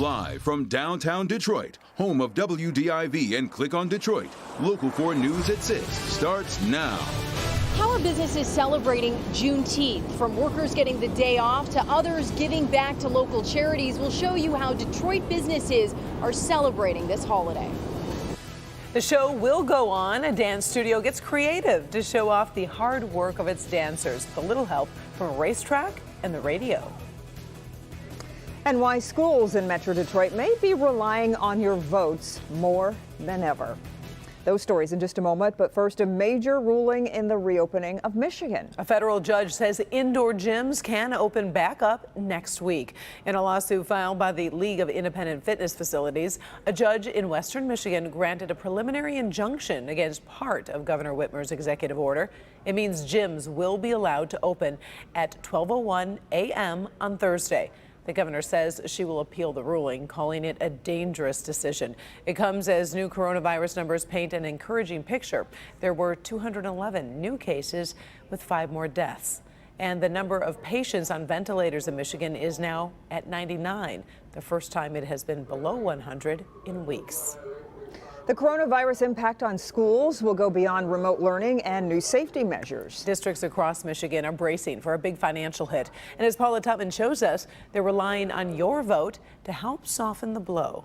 Live from downtown Detroit, home of WDIV and Click on Detroit, Local 4 News at 6 starts now. How are businesses celebrating Juneteenth? From workers getting the day off to others giving back to local charities, we'll show you how Detroit businesses are celebrating this holiday. The show will go on. A dance studio gets creative to show off the hard work of its dancers, with a little help from a racetrack and the radio. And why schools in Metro Detroit may be relying on your votes more than ever. Those stories in just a moment, but first, a major ruling in the reopening of Michigan. A federal judge says indoor gyms can open back up next week. In a lawsuit filed by the League of Independent Fitness Facilities, a judge in Western Michigan granted a preliminary injunction against part of Governor Whitmer's executive order. It means gyms will be allowed to open at 12:01 a.m. on Thursday. The governor says she will appeal the ruling, calling it a dangerous decision. It comes as new coronavirus numbers paint an encouraging picture. There were 211 new cases with 5 more deaths. And the number of patients on ventilators in Michigan is now at 99, the first time it has been below 100 in weeks. The coronavirus impact on schools will go beyond remote learning and new safety measures. Districts across Michigan are bracing for a big financial hit. And as Paula Tutman shows us, they're relying on your vote to help soften the blow.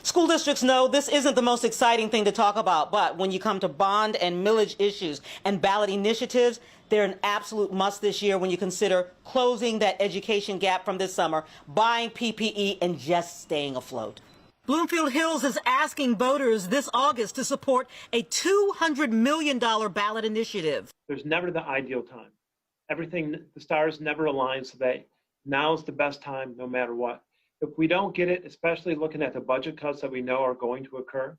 School districts know this isn't the most exciting thing to talk about, but when you come to bond and millage issues and ballot initiatives, they're an absolute must this year when you consider closing that education gap from this summer, buying PPE, and just staying afloat. Bloomfield Hills is asking voters this August to support a $200 million ballot initiative. There's never the ideal time. Everything, the stars never align, so that now's the best time no matter what. If we don't get it, especially looking at the budget cuts that we know are going to occur,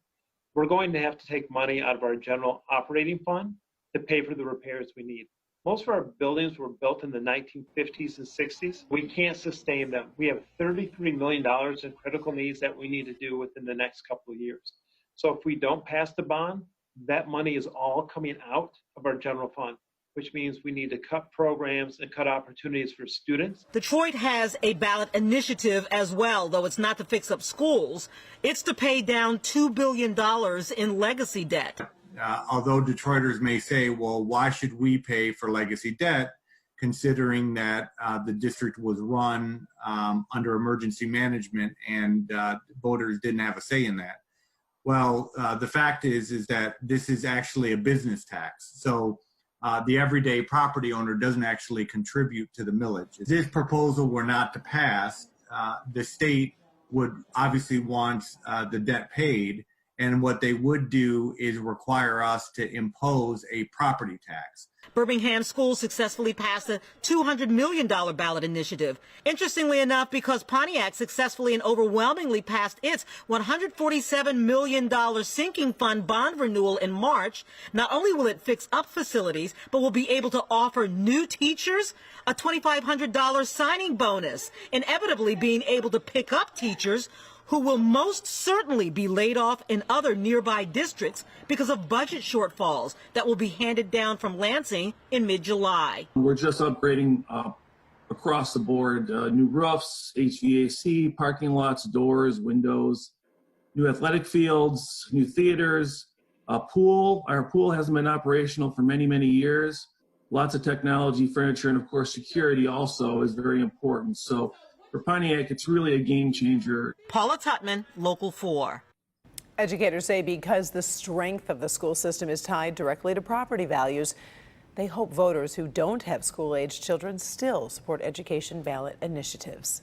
we're going to have to take money out of our general operating fund to pay for the repairs we need. Most of our buildings were built in the 1950s and 60s. We can't sustain them. We have $33 million in critical needs that we need to do within the next couple of years. So if we don't pass the bond, that money is all coming out of our general fund, which means we need to cut programs and cut opportunities for students. Detroit has a ballot initiative as well, though it's not to fix up schools. It's to pay down $2 billion in legacy debt. Although Detroiters may say, well, why should we pay for legacy debt, considering that the district was run under emergency management and voters didn't have a say in that? Well, the fact is that this is actually a business tax. So the everyday property owner doesn't actually contribute to the millage. If this proposal were not to pass, the state would obviously want the debt paid. And what they would do is require us to impose a property tax. Birmingham schools successfully passed a $200 million ballot initiative. Interestingly enough, because Pontiac successfully and overwhelmingly passed its $147 million sinking fund bond renewal in March, not only will it fix up facilities, but will be able to offer new teachers a $2,500 signing bonus, inevitably being able to pick up teachers who will most certainly be laid off in other nearby districts because of budget shortfalls that will be handed down from Lansing in mid-July. We're just upgrading across the board, new roofs, HVAC, parking lots, doors, windows, new athletic fields, new theaters, a pool. Our pool hasn't been operational for many, many years. Lots of technology, furniture, and of course security also is very important. So for Pontiac, it's really a game changer. Paula Tutman, Local 4. Educators say because the strength of the school system is tied directly to property values, they hope voters who don't have school-aged children still support education ballot initiatives.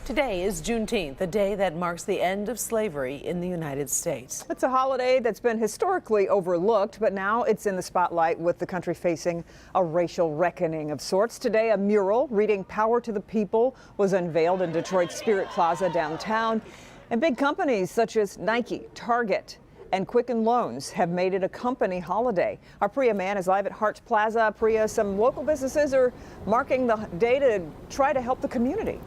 Today is Juneteenth, the day that marks the end of slavery in the United States. It's a holiday that's been historically overlooked, but now it's in the spotlight with the country facing a racial reckoning of sorts. Today, a mural reading "Power to the People" was unveiled in Detroit's Spirit Plaza downtown. And big companies such as Nike, Target, and Quicken Loans have made it a company holiday. Our Priya Mann is live at Hart Plaza. Priya, some local businesses are marking the day to try to help the community.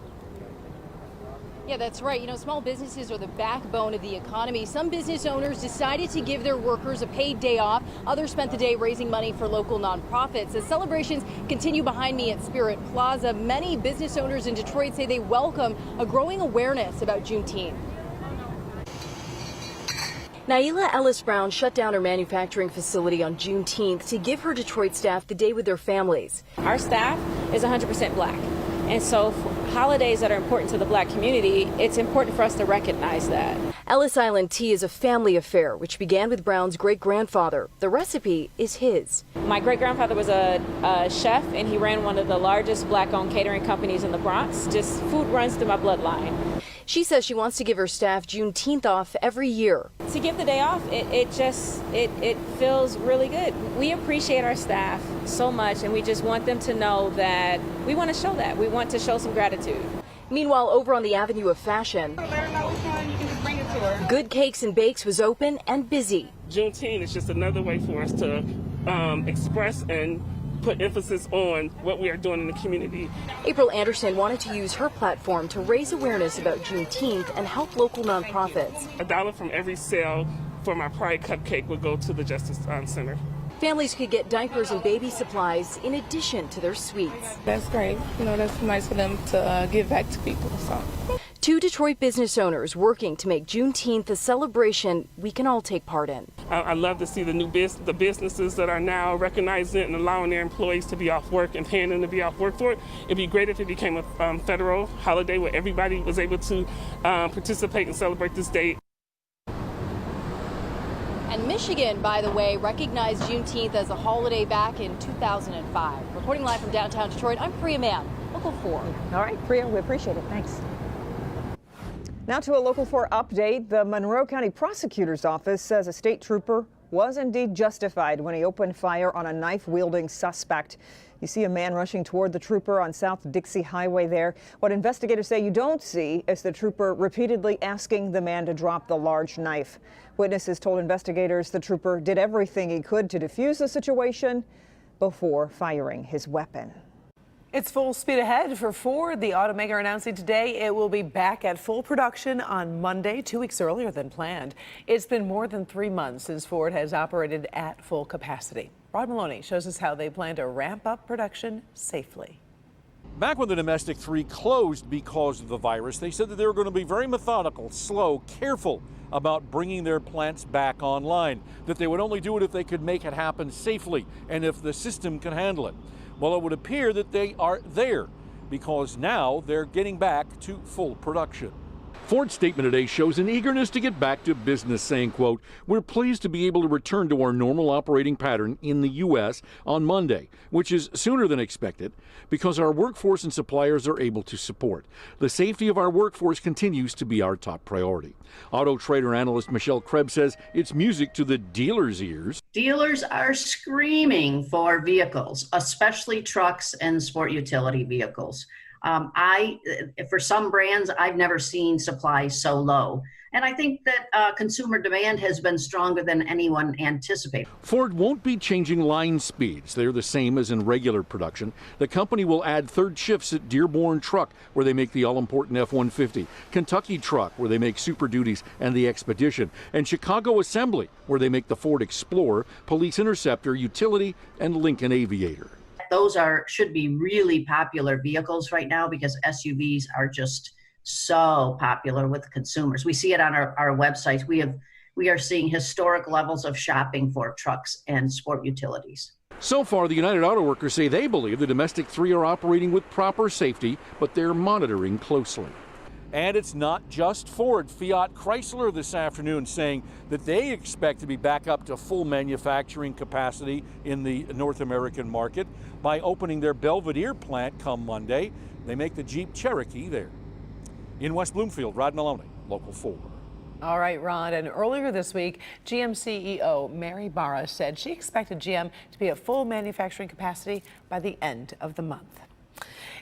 Yeah, that's right. You know, small businesses are the backbone of the economy. Some business owners decided to give their workers a paid day off. Others spent the day raising money for local nonprofits. As celebrations continue behind me at Spirit Plaza, many business owners in Detroit say they welcome a growing awareness about Juneteenth. Naila Ellis Brown shut down her manufacturing facility on Juneteenth to give her Detroit staff the day with their families. Our staff is 100% black. And so for holidays that are important to the black community, it's important for us to recognize that. Ellis Island Tea is a family affair, which began with Brown's great-grandfather. The recipe is his. My great-grandfather was a chef, and he ran one of the largest black-owned catering companies in the Bronx. Just food runs through my bloodline. She says she wants to give her staff Juneteenth off every year. To give the day off, it feels really good. We appreciate our staff so much, and we just want them to know that we want to show that. We want to show some gratitude. Meanwhile, over on the Avenue of Fashion, Good Cakes and Bakes was open and busy. Juneteenth is just another way for us to express and put emphasis on what we are doing in the community. April Anderson wanted to use her platform to raise awareness about Juneteenth and help local nonprofits. $1 from every sale for my Pride Cupcake would go to the Justice Center. Families could get diapers and baby supplies in addition to their sweets. That's great. You know, that's nice for them to give back to people. So. 2 Detroit business owners working to make Juneteenth a celebration we can all take part in. I love to see the businesses that are now recognizing it and allowing their employees to be off work and paying them to be off work for it. It'd be great if it became a federal holiday where everybody was able to participate and celebrate this day. And Michigan, by the way, recognized Juneteenth as a holiday back in 2005. Reporting live from downtown Detroit, I'm Priya Mann, Local 4. All right, Priya, we appreciate it. Thanks. Now to a Local 4 update. The Monroe County Prosecutor's Office says a state trooper was indeed justified when he opened fire on a knife-wielding suspect. You see a man rushing toward the trooper on South Dixie Highway there. What investigators say you don't see is the trooper repeatedly asking the man to drop the large knife. Witnesses told investigators the trooper did everything he could to defuse the situation before firing his weapon. It's full speed ahead for Ford. The automaker announcing today it will be back at full production on Monday, 2 weeks earlier than planned. It's been more than 3 months since Ford has operated at full capacity. Rod Maloney shows us how they plan to ramp up production safely. Back when the domestic 3 closed because of the virus, they said that they were going to be very methodical, slow, careful about bringing their plants back online, that they would only do it if they could make it happen safely and if the system can handle it. Well, it would appear that they are there because now they're getting back to full production. Ford's statement today shows an eagerness to get back to business, saying, quote, "We're pleased to be able to return to our normal operating pattern in the U.S. on Monday, which is sooner than expected because our workforce and suppliers are able to support. The safety of our workforce continues to be our top priority." Auto trader analyst Michelle Krebs says it's music to the dealers' ears. Dealers are screaming for vehicles, especially trucks and sport utility vehicles. For some brands, I've never seen supply so low. And I think that consumer demand has been stronger than anyone anticipated. Ford won't be changing line speeds. They're the same as in regular production. The company will add third shifts at Dearborn Truck, where they make the all-important F-150, Kentucky Truck, where they make Super Duties and the Expedition, and Chicago Assembly, where they make the Ford Explorer, Police Interceptor, Utility, and Lincoln Aviator. Those should be really popular vehicles right now because SUVs are just so popular with consumers. We see it on our websites. We are seeing historic levels of shopping for trucks and sport utilities. So far, the United Auto Workers say they believe the domestic 3 are operating with proper safety, but they're monitoring closely. And it's not just Ford. Fiat Chrysler this afternoon saying that they expect to be back up to full manufacturing capacity in the North American market by opening their Belvedere plant come Monday. They make the Jeep Cherokee there. In West Bloomfield, Rod Maloney, Local 4. All right, Rod. And earlier this week, GM CEO Mary Barra said she expected GM to be at full manufacturing capacity by the end of the month.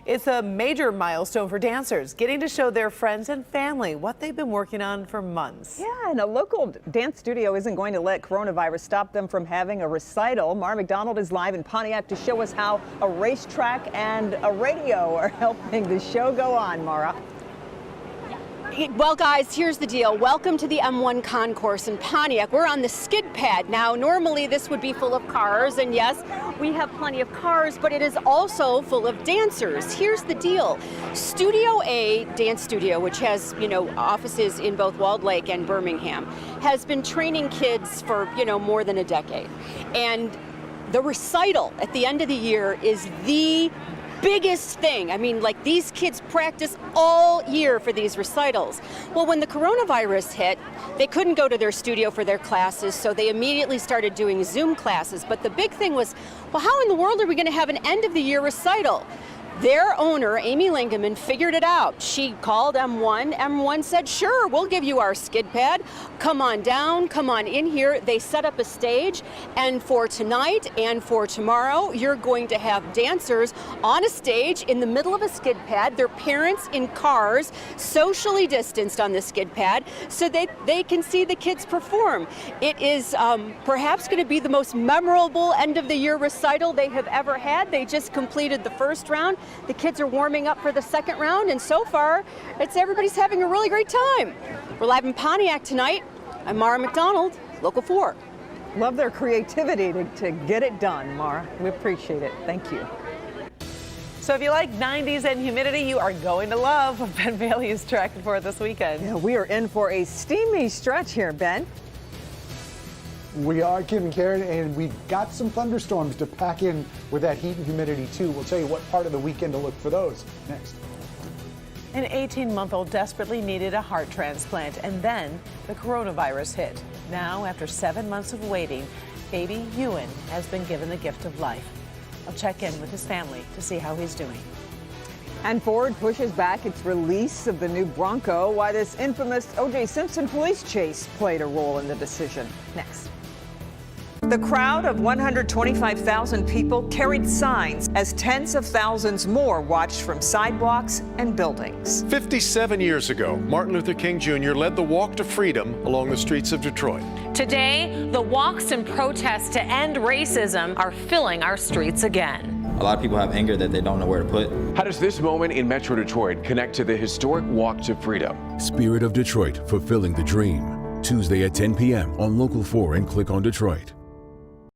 It's a major milestone for dancers, getting to show their friends and family what they've been working on for months. Yeah, and a local dance studio isn't going to let coronavirus stop them from having a recital. Mara McDonald is live in Pontiac to show us how a racetrack and a radio are helping the show go on, Mara. Well, guys, here's the deal. Welcome to the M1 Concourse in Pontiac. We're on the skid pad. Now, normally this would be full of cars, and yes, we have plenty of cars, but it is also full of dancers. Here's the deal. Studio A Dance Studio, which has, offices in both Walled Lake and Birmingham, has been training kids for, more than a decade. And the recital at the end of the year is the biggest thing. I mean, like, these kids practice all year for these recitals. Well, when the coronavirus hit, they couldn't go to their studio for their classes, so they immediately started doing Zoom classes. But the big thing was, well, how in the world are we going to have an end of the year recital? Their owner, Amy Lingeman, figured it out. She called M1. M1 said, sure, we'll give you our skid pad. Come on down, come on in here. They set up a stage, and for tonight and for tomorrow, you're going to have dancers on a stage in the middle of a skid pad, their parents in cars, socially distanced on the skid pad, so they can see the kids perform. It is perhaps going to be the most memorable end of the year recital they have ever had. They just completed the first round. The kids are warming up for the second round, and so far, everybody's having a really great time. We're live in Pontiac tonight. I'm Mara McDonald, Local 4. Love their creativity to get it done, Mara. We appreciate it. Thank you. So if you like 90s and humidity, you are going to love what Ben Bailey is tracking for this weekend. Yeah, we are in for a steamy stretch here, Ben. We are, Kim and Karen, and we've got some thunderstorms to pack in with that heat and humidity, too. We'll tell you what part of the weekend to look for those next. An 18-month-old desperately needed a heart transplant, and then the coronavirus hit. Now, after 7 months of waiting, baby Ewan has been given the gift of life. I'll check in with his family to see how he's doing. And Ford pushes back its release of the new Bronco, why this infamous O.J. Simpson police chase played a role in the decision. Next. The crowd of 125,000 people carried signs as tens of thousands more watched from sidewalks and buildings. 57 years ago, Martin Luther King Jr. led the Walk to Freedom along the streets of Detroit. Today, the walks and protests to end racism are filling our streets again. A lot of people have anger that they don't know where to put. How does this moment in Metro Detroit connect to the historic Walk to Freedom? Spirit of Detroit, fulfilling the dream. Tuesday at 10 p.m. on Local 4 and Click on Detroit.